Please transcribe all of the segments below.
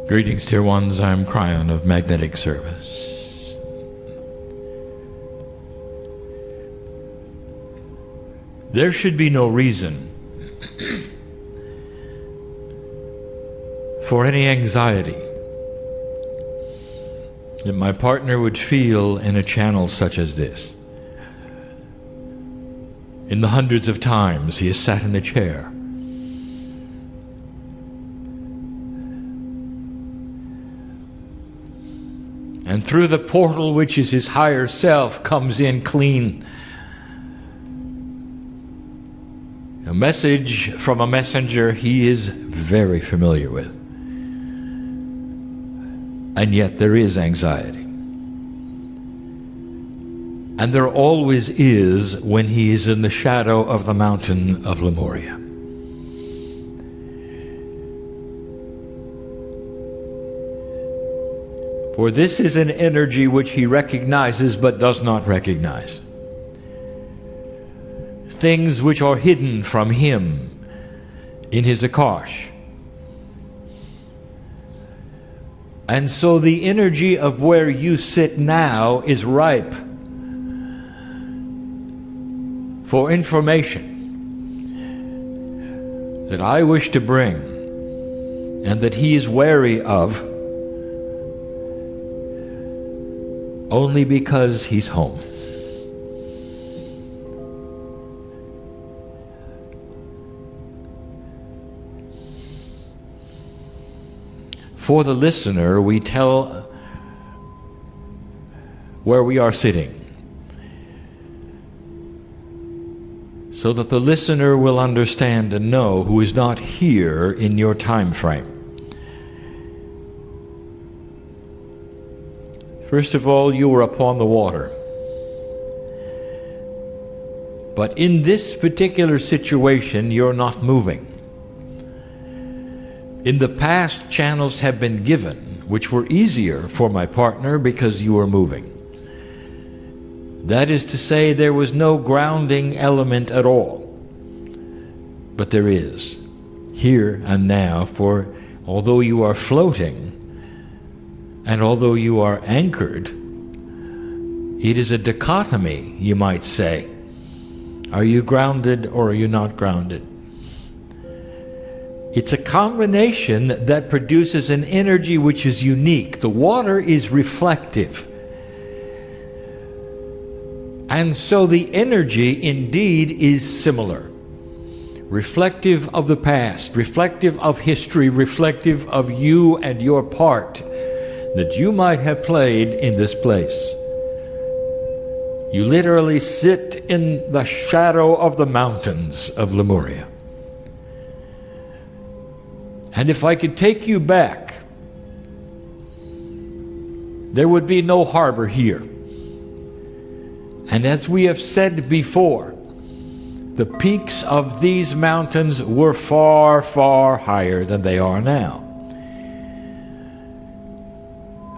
Greetings, dear ones. I'm Kryon of Magnetic Service. There should be no reason for any anxiety that my partner would feel in a channel such as this. In the hundreds of times he has sat in a chair, and through the portal, which is his higher self, comes in clean. A message from a messenger he is very familiar with. And yet there is anxiety. And there always is when he is in the shadow of the mountain of Lemuria. For this is an energy which he recognizes but does not recognize. Things which are hidden from him in his Akash. And so the energy of where you sit now is ripe for information that I wish to bring and that he is wary of only because he's home. For the listener, we tell where we are sitting, so that the listener will understand and know who is not here in your time frame. First of all, you were upon the water. But in this particular situation, you're not moving. In the past, channels have been given, which were easier for my partner because you were moving. That is to say, there was no grounding element at all. But there is, here and now, for although you are floating, and although you are anchored, it is a dichotomy, you might say. Are you grounded or are you not grounded? It's a combination that produces an energy which is unique. The water is reflective. And so the energy indeed is similar. Reflective of the past, reflective of history, reflective of you and your part that you might have played in this place. You literally sit in the shadow of the mountains of Lemuria. And if I could take you back, there would be no harbor here. And as we have said before, the peaks of these mountains were far, far higher than they are now.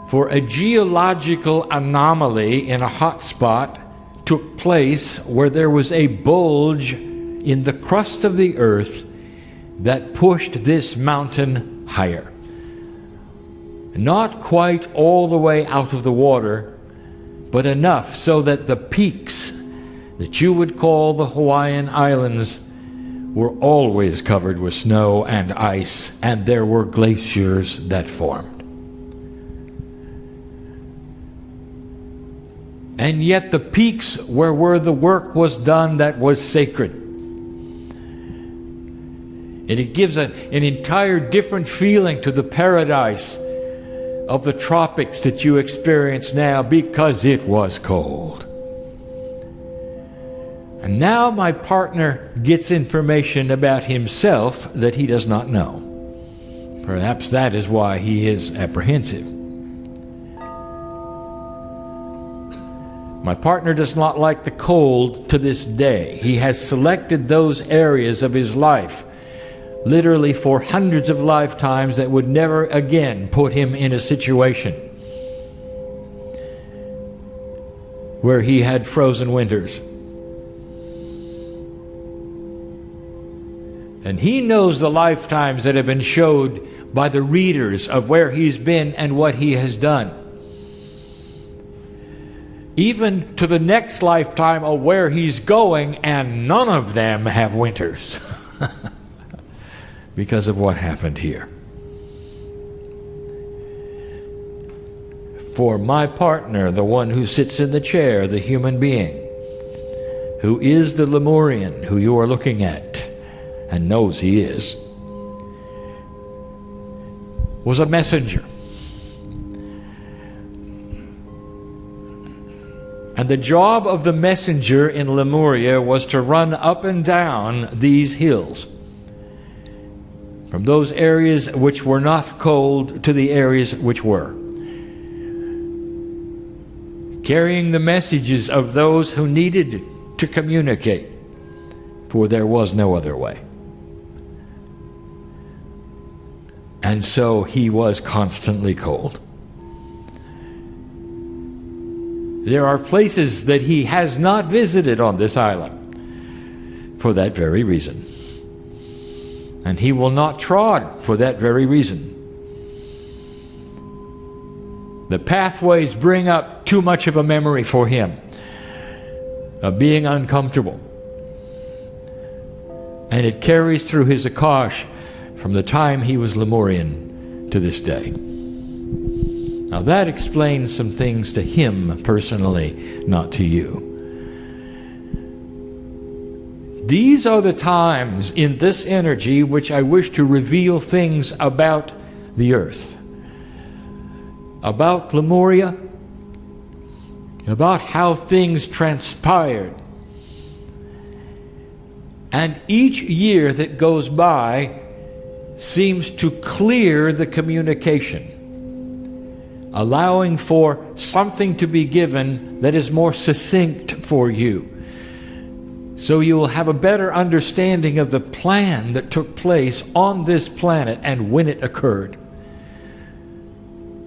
For a geological anomaly in a hot spot took place where there was a bulge in the crust of the earth that pushed this mountain higher. Not quite all the way out of the water, but enough so that the peaks that you would call the Hawaiian Islands were always covered with snow and ice, and there were glaciers that formed. And yet the peaks were where the work was done that was sacred. And it gives an entire different feeling to the paradise of the tropics that you experience now, because it was cold. And now my partner gets information about himself that he does not know. Perhaps that is why he is apprehensive. My partner does not like the cold to this day. He has selected those areas of his life, literally for hundreds of lifetimes, that would never again put him in a situation where he had frozen winters. And he knows the lifetimes that have been showed by the readers of where he's been and what he has done. Even to the next lifetime of where he's going, and none of them have winters because of what happened here. For my partner, the one who sits in the chair, the human being, who is the Lemurian who you are looking at and knows he is, was a messenger. And the job of the messenger in Lemuria was to run up and down these hills, from those areas which were not cold to the areas which were, carrying the messages of those who needed to communicate, for there was no other way. And so he was constantly cold. There are places that he has not visited on this island for that very reason. And he will not trod for that very reason. The pathways bring up too much of a memory for him of being uncomfortable. And it carries through his Akash from the time he was Lemurian to this day. Now that explains some things to him personally, not to you. These are the times in this energy which I wish to reveal things about the earth, about Lemuria, about how things transpired. And each year that goes by seems to clear the communication, allowing for something to be given that is more succinct for you. So you will have a better understanding of the plan that took place on this planet and when it occurred.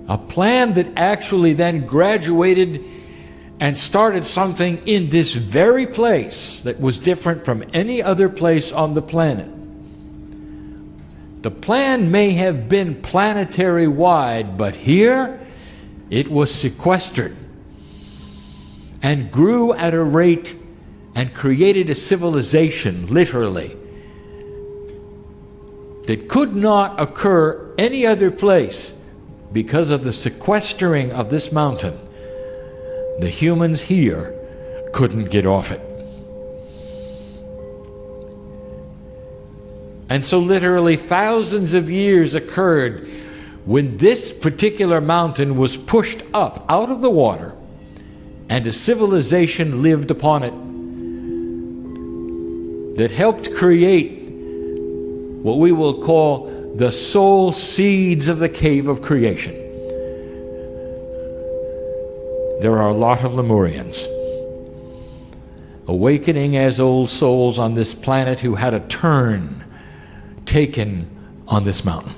A plan that actually then graduated and started something in this very place that was different from any other place on the planet. The plan may have been planetary wide, but here it was sequestered and grew at a rate and created a civilization, literally, that could not occur any other place because of the sequestering of this mountain. The humans here couldn't get off it. And so literally thousands of years occurred when this particular mountain was pushed up out of the water and a civilization lived upon it that helped create what we will call the soul seeds of the cave of creation. There are a lot of Lemurians awakening as old souls on this planet who had a turn taken on this mountain.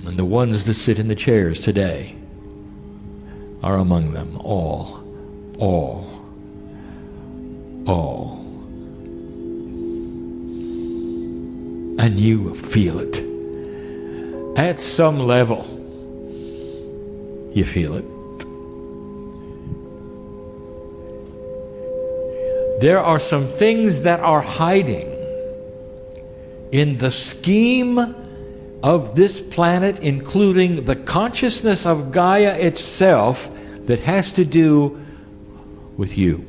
And the ones that sit in the chairs today are among them, all. And you feel it. At some level, you feel it. There are some things that are hiding in the scheme of this planet, including the consciousness of Gaia itself, that has to do with you.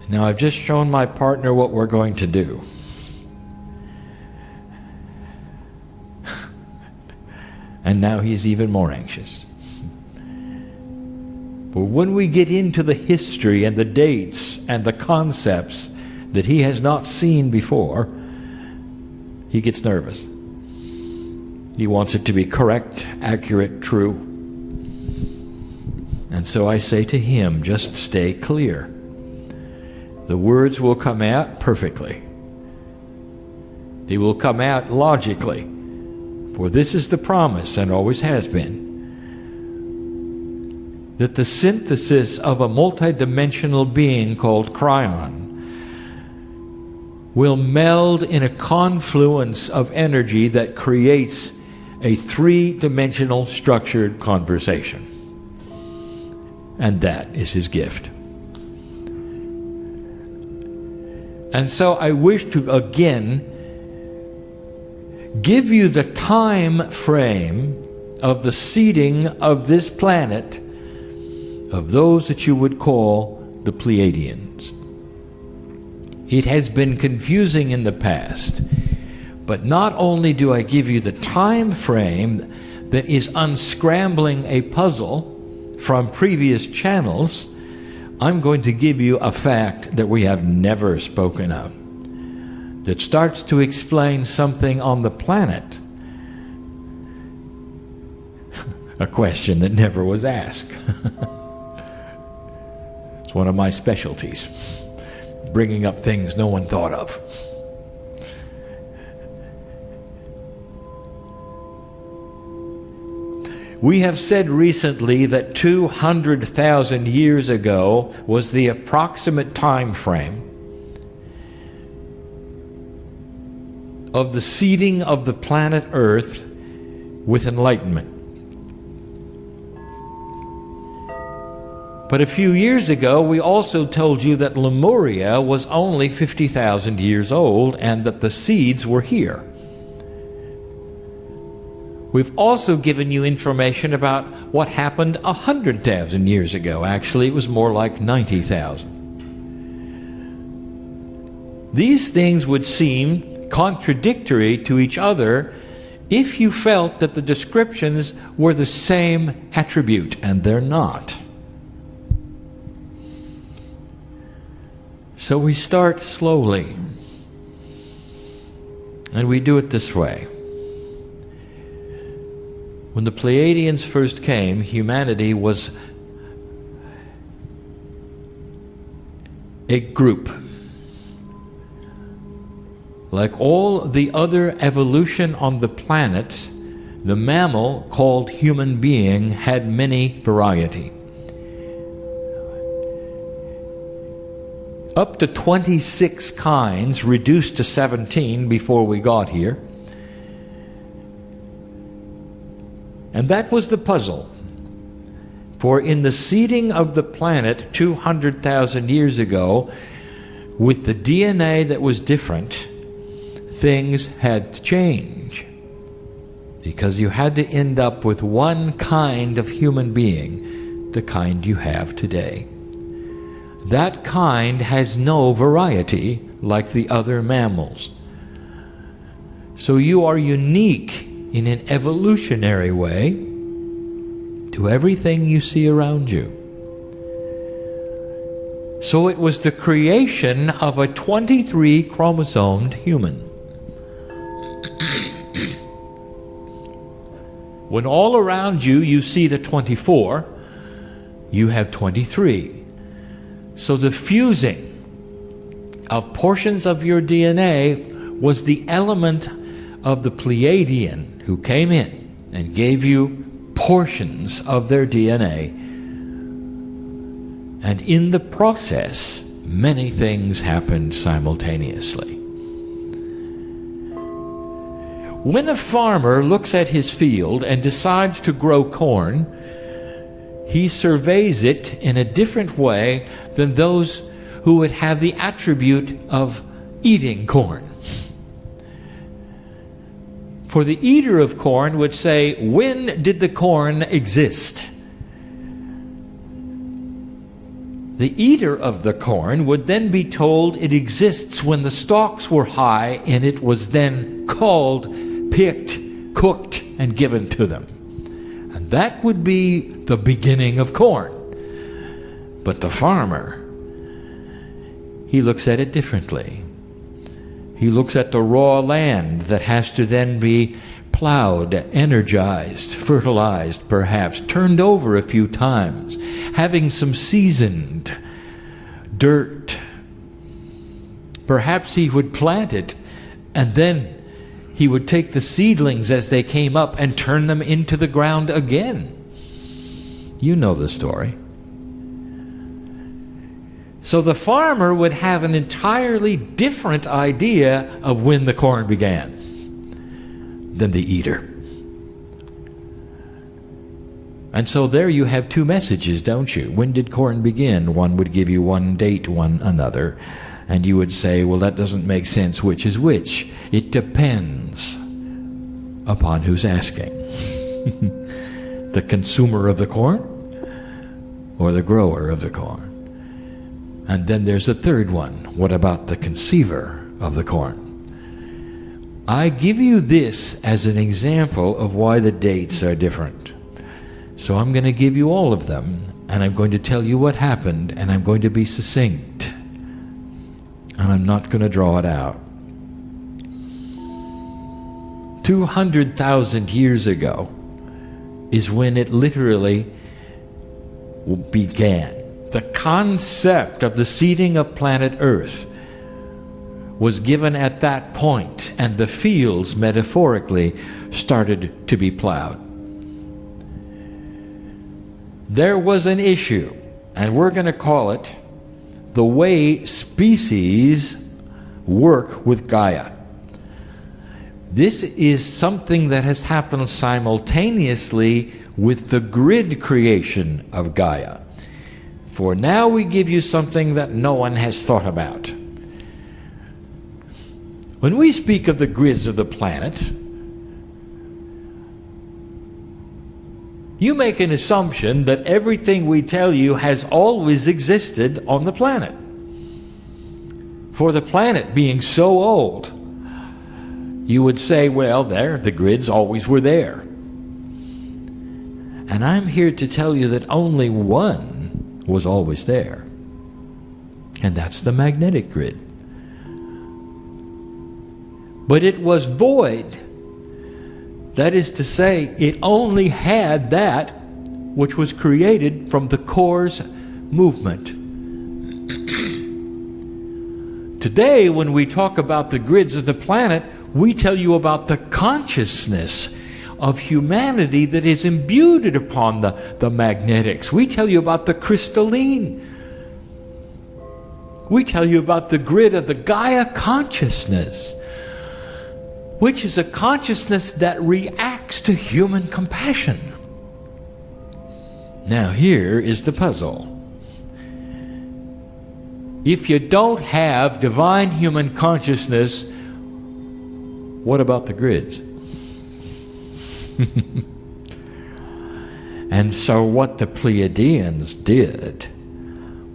Now, I've just shown my partner what we're going to do. And now he's even more anxious. But when we get into the history and the dates and the concepts that he has not seen before, he gets nervous. He wants it to be correct, accurate, true. And so I say to him, just stay clear. The words will come out perfectly. They will come out logically. For this is the promise, and always has been, that the synthesis of a multidimensional being called Kryon will meld in a confluence of energy that creates a three-dimensional structured conversation. And that is his gift. And so I wish to again give you the time frame of the seeding of this planet of those that you would call the Pleiadians. It has been confusing in the past, but not only do I give you the time frame that is unscrambling a puzzle from previous channels, I'm going to give you a fact that we have never spoken of, that starts to explain something on the planet, a question that never was asked. It's one of my specialties, bringing up things no one thought of. We have said recently that 200,000 years ago was the approximate time frame of the seeding of the planet Earth with enlightenment. But a few years ago, we also told you that Lemuria was only 50,000 years old and that the seeds were here. We've also given you information about what happened 100,000 years ago. Actually, it was more like 90,000. These things would seem contradictory to each other if you felt that the descriptions were the same attribute, and they're not. So we start slowly, and we do it this way. When the Pleiadians first came, humanity was a group. Like all the other evolution on the planet, the mammal called human being had many variety. Up to 26 kinds, reduced to 17 before we got here. And that was the puzzle. For in the seeding of the planet 200,000 years ago, with the DNA that was different, things had to change. Because you had to end up with one kind of human being, the kind you have today. That kind has no variety like the other mammals. So you are unique in an evolutionary way to everything you see around you. So it was the creation of a 23-chromosomed human. When all around you you see the 24, you have 23. So the fusing of portions of your DNA was the element of the Pleiadian who came in and gave you portions of their DNA. And in the process, many things happened simultaneously. When a farmer looks at his field and decides to grow corn, he surveys it in a different way than those who would have the attribute of eating corn. For the eater of corn would say, when did the corn exist? The eater of the corn would then be told it exists when the stalks were high and it was then culled, picked, cooked, and given to them. And that would be the beginning of corn. But the farmer, he looks at it differently. He looks at the raw land that has to then be plowed, energized, fertilized perhaps, turned over a few times, having some seasoned dirt. Perhaps he would plant it, and then he would take the seedlings as they came up and turn them into the ground again. You know the story. So the farmer would have an entirely different idea of when the corn began than the eater. And so there you have two messages, don't you? When did corn begin? One would give you one date, one another. And you would say, well, that doesn't make sense. Which is which? It depends upon who's asking. The consumer of the corn or the grower of the corn? And then there's a third one. What about the conceiver of the corn? I give you this as an example of why the dates are different. So I'm going to give you all of them, and I'm going to tell you what happened, and I'm going to be succinct. And I'm not going to draw it out. 200,000 years ago is when it literally began. The concept of the seeding of planet Earth was given at that point, and the fields, metaphorically, started to be plowed. There was an issue, and we're going to call it the way species work with Gaia. This is something that has happened simultaneously with the grid creation of Gaia. For now we give you something that no one has thought about. When we speak of the grids of the planet, you make an assumption that everything we tell you has always existed on the planet. For the planet being so old, you would say, well, the grids always were there. And I'm here to tell you that only one was always there. And that's the magnetic grid. But it was void. That is to say, it only had that which was created from the core's movement. Today, when we talk about the grids of the planet, we tell you about the consciousness of humanity that is imbued upon the magnetics. We tell you about the crystalline. We tell you about the grid of the Gaia consciousness, which is a consciousness that reacts to human compassion. Now here is the puzzle. If you don't have divine human consciousness, what about the grids? And so what the Pleiadians did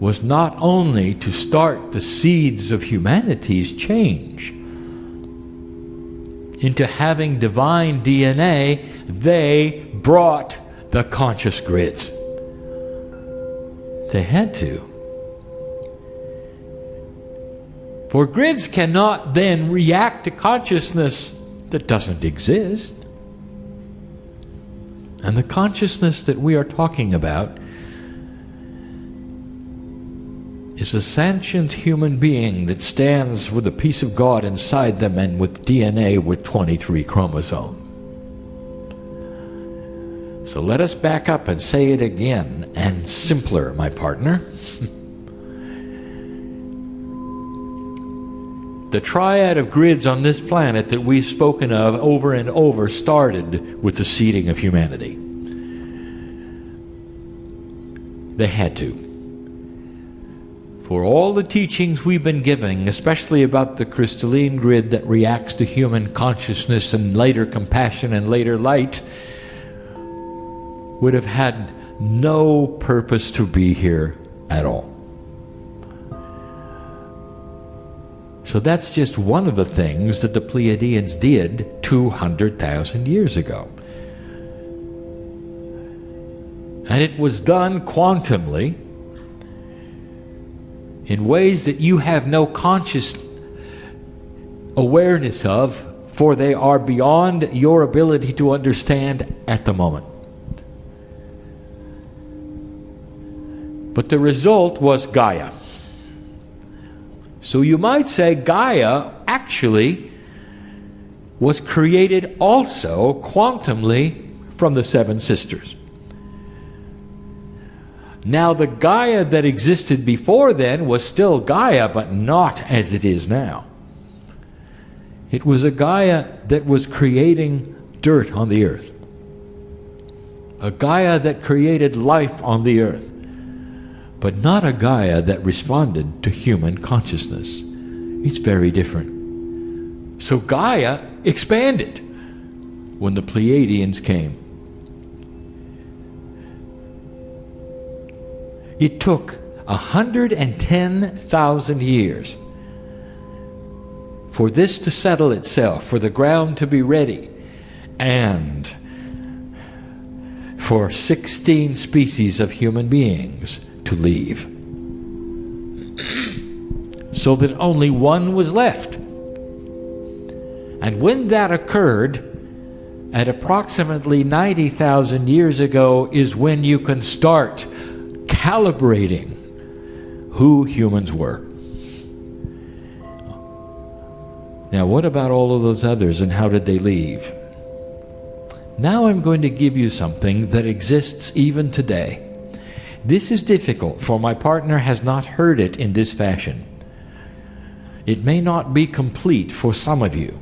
was not only to start the seeds of humanity's change into having divine DNA, they brought the conscious grids. They had to. For grids cannot then react to consciousness that doesn't exist. And the consciousness that we are talking about is a sentient human being that stands with a piece of God inside them and with DNA with 23 chromosomes. So let us back up and say it again, and simpler, my partner. The triad of grids on this planet that we've spoken of over and over started with the seeding of humanity. They had to. For all the teachings we've been giving, especially about the crystalline grid that reacts to human consciousness and later compassion and later light, would have had no purpose to be here at all. So that's just one of the things that the Pleiadians did 200,000 years ago. And it was done quantumly in ways that you have no conscious awareness of, for they are beyond your ability to understand at the moment. But the result was Gaia. So you might say Gaia actually was created also quantumly from the seven sisters. Now the Gaia that existed before then was still Gaia, but not as it is now. It was a Gaia that was creating dirt on the earth. A Gaia that created life on the earth. But not a Gaia that responded to human consciousness. It's very different. So Gaia expanded when the Pleiadians came. It took 110,000 years for this to settle itself, for the ground to be ready, and for 16 species of human beings to leave, so that only one was left. And when that occurred, at approximately 90,000 years ago, is when you can start calibrating who humans were. Now, what about all of those others, and how did they leave? Now I'm going to give you something that exists even today. This is difficult, for my partner has not heard it in this fashion. It may not be complete for some of you,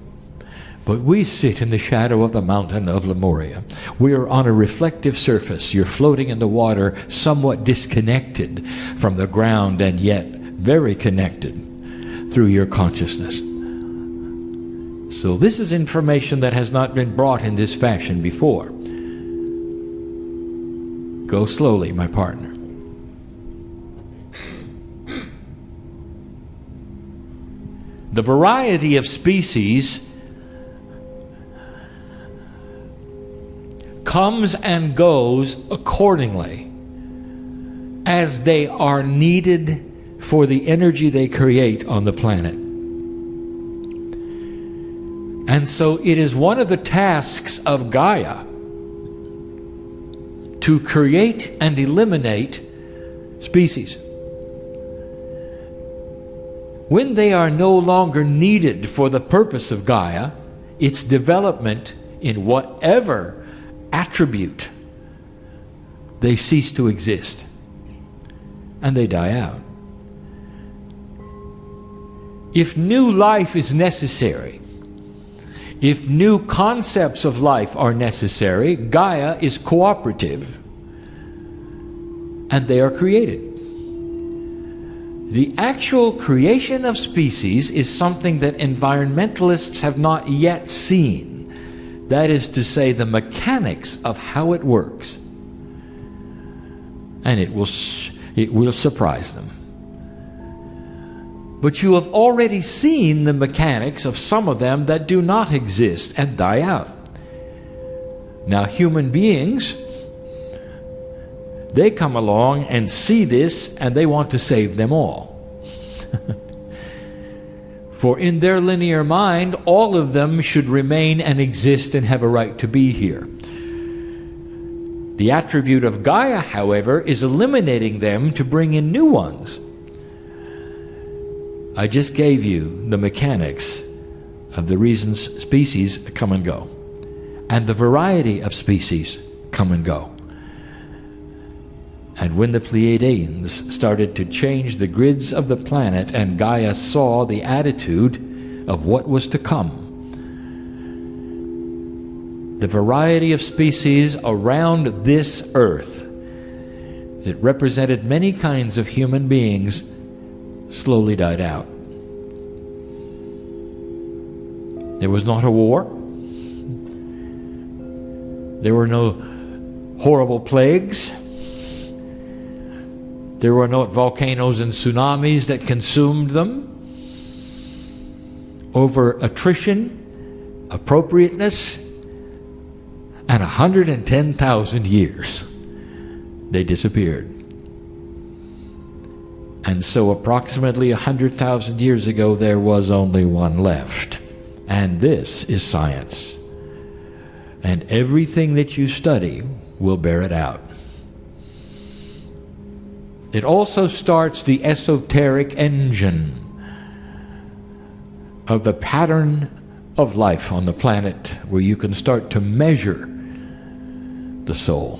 but we sit in the shadow of the mountain of Lemuria. We are on a reflective surface. You're floating in the water, somewhat disconnected from the ground, and yet very connected through your consciousness. So this is information that has not been brought in this fashion before. Go slowly, my partner. The variety of species comes and goes accordingly as they are needed for the energy they create on the planet. And so it is one of the tasks of Gaia to create and eliminate species. When they are no longer needed for the purpose of Gaia, its development in whatever attribute, they cease to exist and they die out. If new life is necessary, if new concepts of life are necessary, Gaia is cooperative and they are created. The actual creation of species is something that environmentalists have not yet seen. That is to say, the mechanics of how it works. And it will surprise them. But you have already seen the mechanics of some of them that do not exist and die out. Now, human beings, they come along and see this and they want to save them all. For in their linear mind, all of them should remain and exist and have a right to be here. The attribute of Gaia, however, is eliminating them to bring in new ones. I just gave you the mechanics of the reasons species come and go, and the variety of species come and go. And when the Pleiadians started to change the grids of the planet and Gaia saw the attitude of what was to come, the variety of species around this earth that represented many kinds of human beings slowly died out. There was not a war. There were no horrible plagues. There were no volcanoes and tsunamis that consumed them. Over attrition, appropriateness, and 110,000 years, they disappeared. And so approximately 100,000 years ago, there was only one left. And this is science. And everything that you study will bear it out. It also starts the esoteric engine of the pattern of life on the planet, where you can start to measure the soul.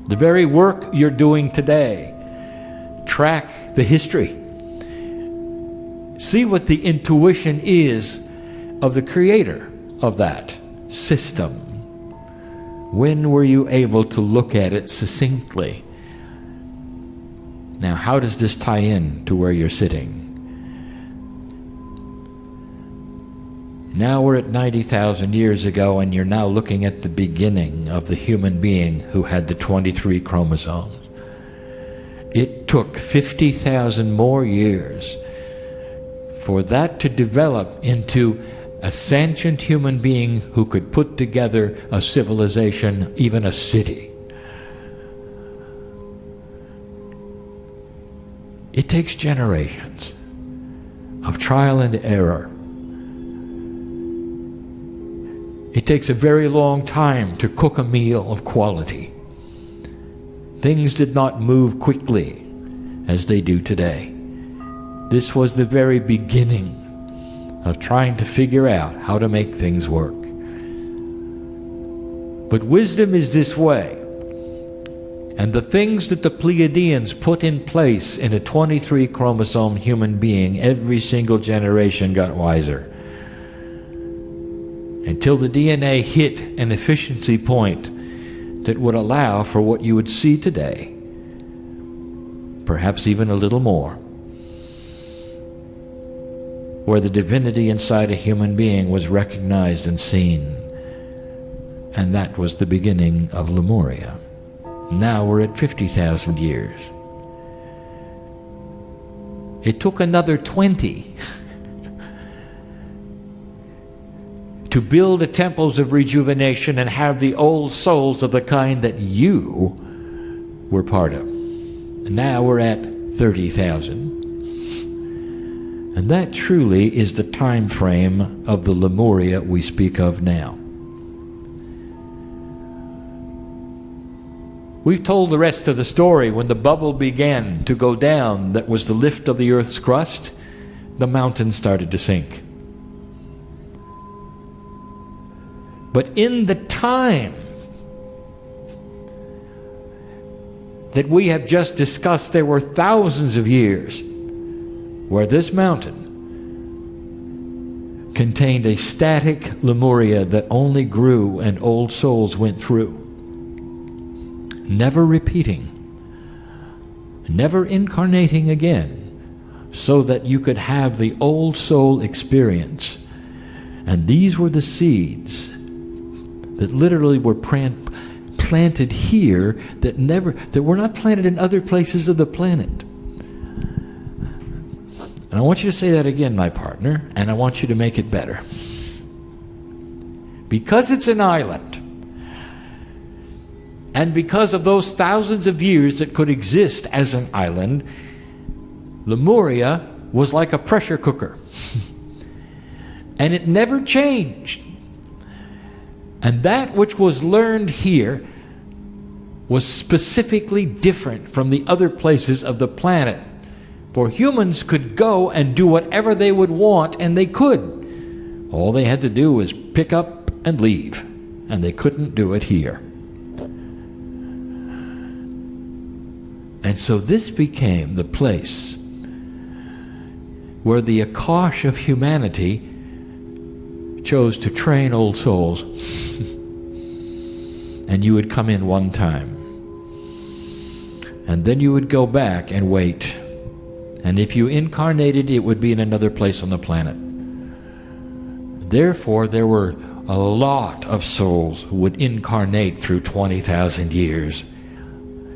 The very work you're doing today. Track the history. See what the intuition is of the creator of that system. When were you able to look at it succinctly? Now, how does this tie in to where you're sitting? Now we're at 90,000 years ago, and you're now looking at the beginning of the human being who had the 23 chromosomes. It took 50,000 more years for that to develop into a sentient human being who could put together a civilization, even a city. It takes generations of trial and error. It takes a very long time to cook a meal of quality. Things did not move quickly as they do today. This was the very beginning of trying to figure out how to make things work. But wisdom is this way. And the things that the Pleiadians put in place in a 23 chromosome human being, every single generation got wiser. Until the DNA hit an efficiency point that would allow for what you would see today. Perhaps even a little more. Where the divinity inside a human being was recognized and seen. And that was the beginning of Lemuria. Now we're at 50,000 years. It took another 20 to build the temples of rejuvenation and have the old souls of the kind that you were part of. And now we're at 30,000. And that truly is the time frame of the Lemuria we speak of now. We've told the rest of the story. When the bubble began to go down, that was the lift of the earth's crust, the mountains started to sink. But in the time that we have just discussed, there were thousands of years where this mountain contained a static Lemuria that only grew and old souls went through. Never repeating, never incarnating again, so that you could have the old soul experience. And these were the seeds that literally were planted here that were not planted in other places of the planet. And I want you to say that again, my partner, and I want you to make it better. Because it's an island, and because of those thousands of years that could exist as an island, Lemuria was like a pressure cooker. And it never changed. And that which was learned here was specifically different from the other places of the planet. For humans could go and do whatever they would want, and they could. All they had to do was pick up and leave. And they couldn't do it here. And so this became the place where the Akash of humanity chose to train old souls. And you would come in one time. And then you would go back and wait. And if you incarnated, it would be in another place on the planet. Therefore, there were a lot of souls who would incarnate through 20,000 years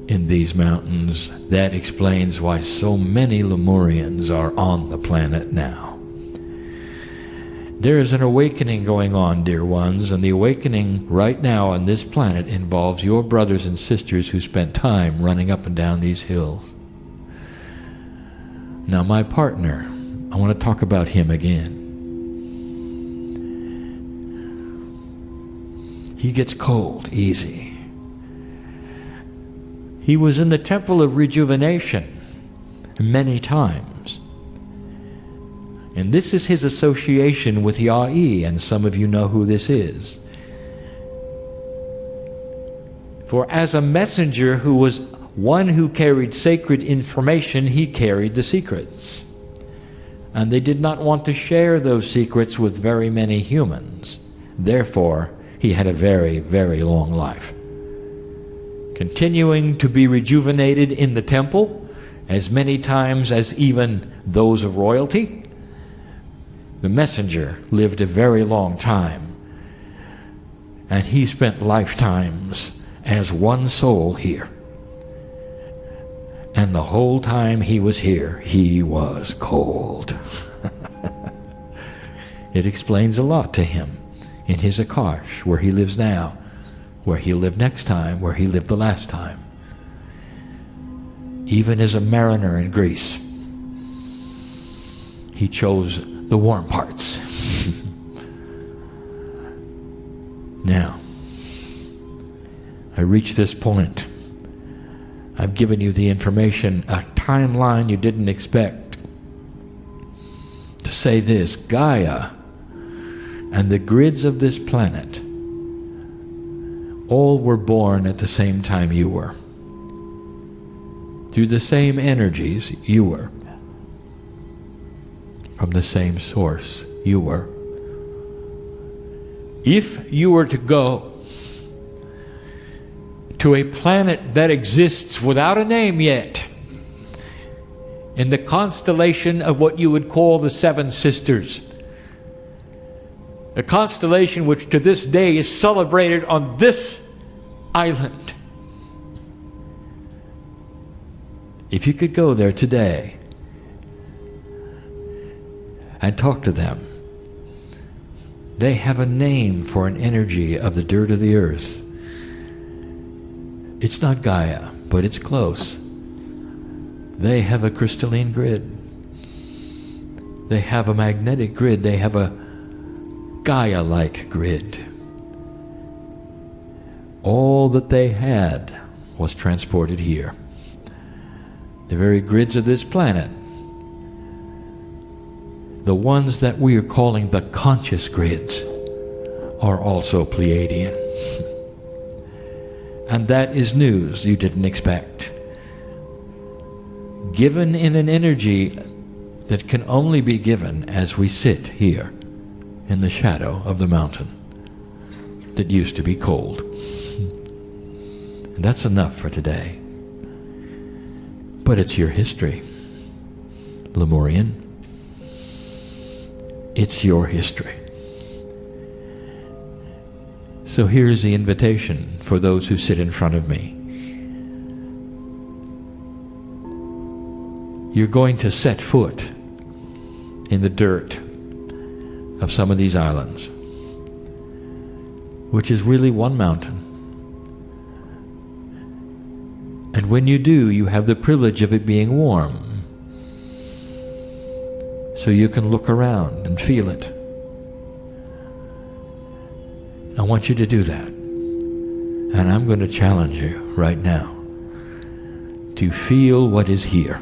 in these mountains. That explains why so many Lemurians are on the planet now. There is an awakening going on, dear ones, and the awakening right now on this planet involves your brothers and sisters who spent time running up and down these hills. Now, my partner, I want to talk about him again. He gets cold easy. He was in the Temple of Rejuvenation many times. And this is his association with Ya'i, and some of you know who this is. For as a messenger who was one who carried sacred information, he carried the secrets. And they did not want to share those secrets with very many humans. Therefore, he had a very, very long life. Continuing to be rejuvenated in the temple as many times as even those of royalty, the messenger lived a very long time. And he spent lifetimes as one soul here. And the whole time he was here, he was cold. It explains a lot to him in his Akash, where he lives now, where he'll live next time, where he lived the last time. Even as a mariner in Greece, he chose the warm parts. Now, I reach this point. I've given you the information, a timeline you didn't expect. To say this, Gaia and the grids of this planet all were born at the same time you were. Through the same energies you were. From the same source you were. If you were to go to a planet that exists without a name yet, in the constellation of what you would call the Seven Sisters, a constellation which to this day is celebrated on this island. If you could go there today and talk to them, they have a name for an energy of the dirt of the earth. It's not Gaia, but it's close. They have a crystalline grid. They have a magnetic grid. They have a Gaia-like grid. All that they had was transported here. The very grids of this planet, the ones that we are calling the conscious grids, are also Pleiadian. And that is news you didn't expect. Given in an energy that can only be given as we sit here in the shadow of the mountain that used to be cold. And that's enough for today. But it's your history, Lemurian. It's your history. So here's the invitation for those who sit in front of me. You're going to set foot in the dirt of some of these islands, which is really one mountain. And when you do, you have the privilege of it being warm. So you can look around and feel it. I want you to do that. And I'm going to challenge you right now to feel what is here.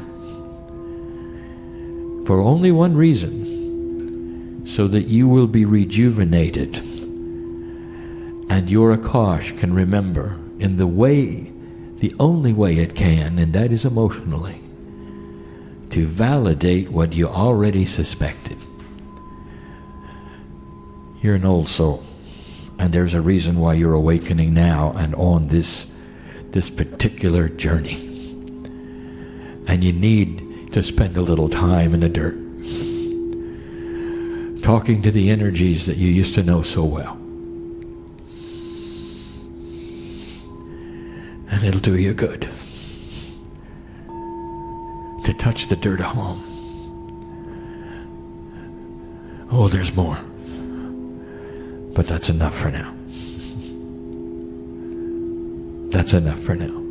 For only one reason, so that you will be rejuvenated and your Akash can remember in the way, the only way it can, and that is emotionally, to validate what you already suspected. You're an old soul, and there's a reason why you're awakening now and on this particular journey. And you need to spend a little time in the dirt, talking to the energies that you used to know so well. And it'll do you good to touch the dirt of home. Oh, there's more. But that's enough for now. That's enough for now.